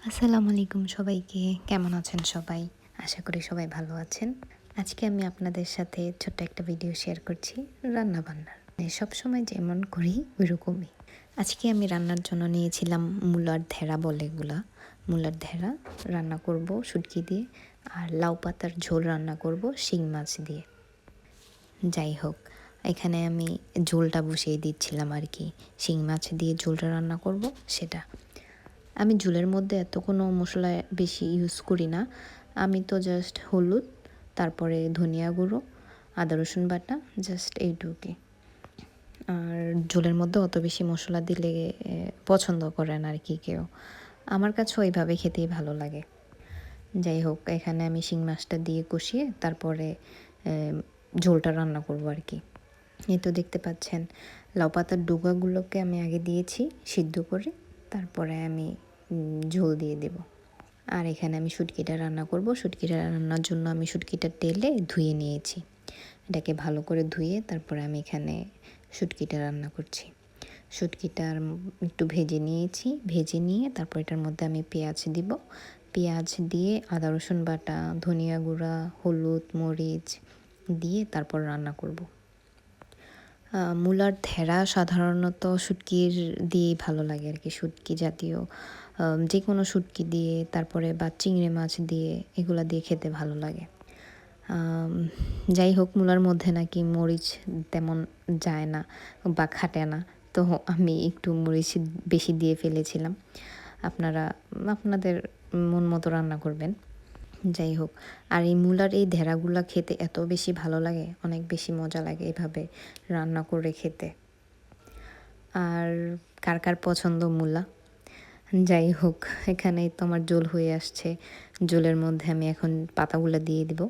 আসসালামু আলাইকুম সবাইকে। কেমন আছেন সবাই? আশা করি সবাই ভালো আছেন। আজকে আমি আপনাদের সাথে ছোট্ট একটা ভিডিও শেয়ার করছি রান্না-বান্নার। সবসময় যেমন করি ওইরকমই। আজকে আমি রান্নার জন্য নিয়েছিলাম মূলার ধেড়া বলে এগুলা। মূলার ধেড়া রান্না করব শুটকি দিয়ে, আর লাউ পাতার ঝোল রান্না করব শিং মাছ দিয়ে। যাই হোক, এখানে আমি ঝোলটা বসিয়ে দিচ্ছিলাম আরকি। শিং মাছ দিয়ে ঝোলটা রান্না করব সেটা। আমি ঝোলের মধ্যে এত কোনো মশলা বেশি ইউজ করি না। আমি তো জাস্ট হলুদ, তারপরে ধনিয়া গুঁড়ো, আদা রসুন বাটা, জাস্ট এইটুকুই। আর ঝোলের মধ্যে অত বেশি মশলা দিলে পছন্দ করে না আরকি কেউ। আমার কাছেও এইভাবে খেতেই ভালো লাগে। যাই হোক, এখানে আমি শিং মাছটা দিয়ে কষিয়ে তারপরে ঝোলটা রান্না করব আরকি। এই তো দেখতে পাচ্ছেন লাউ পাতার ডুগাগুলোকে আমি আগে দিয়েছি সিদ্ধ করে, তারপরে আমি ঝোল দিয়ে দেব। আর এখানে আমি শুটকিটা রান্না করব। শুটকিটা রান্নার জন্য আমি শুটকিটা তেলে ধুয়ে নিয়েছি। এটাকে ভালো করে ধুয়ে তারপরে আমি এখানে শুটকিটা রান্না করছি। শুটকিটা একটু ভেজে নিয়েছি। ভেজে নিয়ে তারপর এটার মধ্যে আমি পেঁয়াজ দিব। পেঁয়াজ দিয়ে আদা রসুন বাটা, ধনিয়া গুঁড়া, হলুদ, মরিচ দিয়ে তারপর রান্না করব। মূলার ধেড়া সাধারণত শুটকির দিয়েই ভালো লাগে আরকি। শুটকি জাতীয় যেকোনো শুটকি দিয়ে, তারপরে বা চিংড়ি মাছ দিয়ে, এগুলা দিয়ে খেতে ভালো লাগে। যাই হোক, মূলার মধ্যে নাকি মরিচ তেমন যায় না বা খাটে না, তো আমি একটু মরিচ বেশি দিয়ে ফেলেছিলাম। আপনারা আপনাদের মন মতো রান্না করবেন। যাই হোক, আর এই মূলার এই ধেড়াগুলা খেতে এত বেশি ভালো লাগে, অনেক বেশি মজা লাগে এভাবে রান্না করে খেতে। আর কার কার পছন্দ মূলা? যাই হোক, এখানেই তো আমার ঝোল হয়ে আসছে। ঝোলের মধ্যে আমি এখন পাতাগুলা দিয়ে দিব।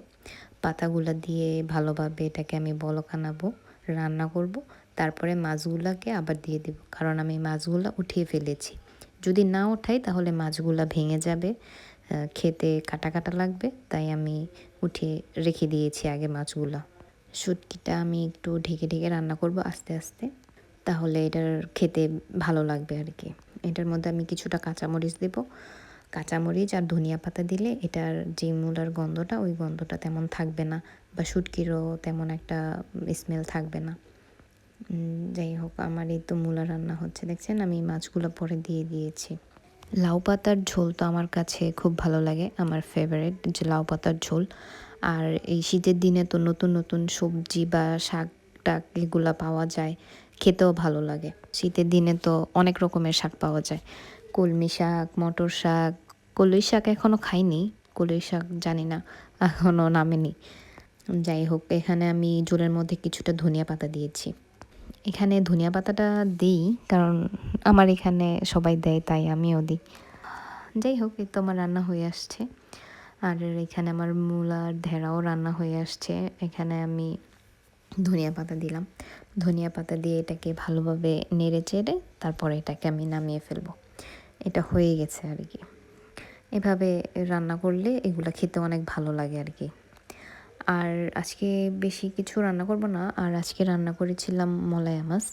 পাতাগুলা দিয়ে ভালোভাবে এটাকে আমি বলক আনাবো, রান্না করব। তারপরে মাছগুলাকে আবার দিয়ে দিব, কারণ আমি মাছগুলা উঠিয়ে ফেলেছি। যদি না ওঠাই তাহলে মাছগুলা ভেঙে যাবে, খেতে কাটা কাটা লাগবে, তাই আমি উঠিয়ে রেখে দিয়েছি আগে মাছগুলা। শুটকিটা আমি একটু ঢেকে ঢেকে রান্না করব আস্তে আস্তে, তাহলে এটার খেতে ভালো লাগবে আর কি। এটার মধ্যে আমি কিছুটা কাঁচামরিচ দেব। কাঁচামরিচ আর ধনিয়া পাতা দিলে এটার যে মূলার গন্ধটা, ওই গন্ধটা তেমন থাকবে না, বা শুটকিরও তেমন একটা স্মেল থাকবে না। যাই হোক, আমার এই তো মূলা রান্না হচ্ছে, দেখছেন আমি মাছগুলো পরে দিয়ে দিয়েছি। লাউ পাতার ঝোল তো আমার কাছে খুব ভালো লাগে, আমার ফেভারিট যে লাউ পাতার ঝোল। আর এই শীতের দিনে তো নতুন নতুন সবজি বা শাক টাক এগুলা পাওয়া যায়, খেতেও ভালো লাগে। শীতের দিনে তো অনেক রকমের শাক পাওয়া যায়, কলমি শাক, মটর শাক। কলই শাক এখনও খাইনি, কলই শাক জানি না এখনও নামেনি। যাই হোক, এখানে আমি ঝোলের মধ্যে কিছুটা ধনিয়া পাতা দিয়েছি। এখানে ধনিয়া পাতাটা দিই কারণ আমার এখানে সবাই দেয়, তাই আমিও দিই। যাই হোক, এই তো আমার রান্না হয়ে আসছে। আর এখানে আমার মূলার ধেড়াও রান্না হয়ে আসছে। এখানে আমি ধনিয়া পাতা দিলাম। ধনিয়া পাতা দিয়ে এটাকে ভালোভাবে নেড়ে চেড়ে তারপরে এটাকে আমি নামিয়ে ফেলবো। এটা হয়ে গেছে আর কি। এভাবে রান্না করলে এগুলা খেতে অনেক ভালো লাগে আর কি। আর আজকে বেশি কিছু রান্না করব না। আর আজকে রান্না করেছিলাম মলায়া মাছ।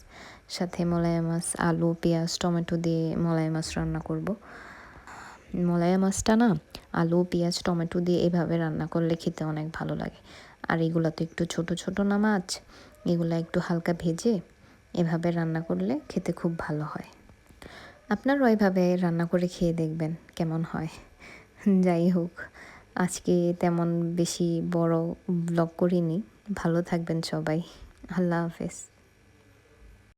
সাথে মলায়া মাছ, আলু, পেঁয়াজ, টমেটো দিয়ে মলায়া মাছ রান্না করব। মলায়া মাছটা না আলু, পেঁয়াজ, টমেটো দিয়ে এভাবে রান্না করলে খেতে অনেক ভালো লাগে। আর এগুলা তো একটু ছোট ছোট না মাছ, এগুলা একটু হালকা ভেজে এভাবে রান্না করলে খেতে খুব ভালো হয়। আপনারাও এভাবে রান্না করে খেয়ে দেখবেন কেমন হয়। যাই হোক, আজকে তেমন বেশি বড় ব্লগ করিনি। ভালো থাকবেন সবাই। আল্লাহ হাফেজ।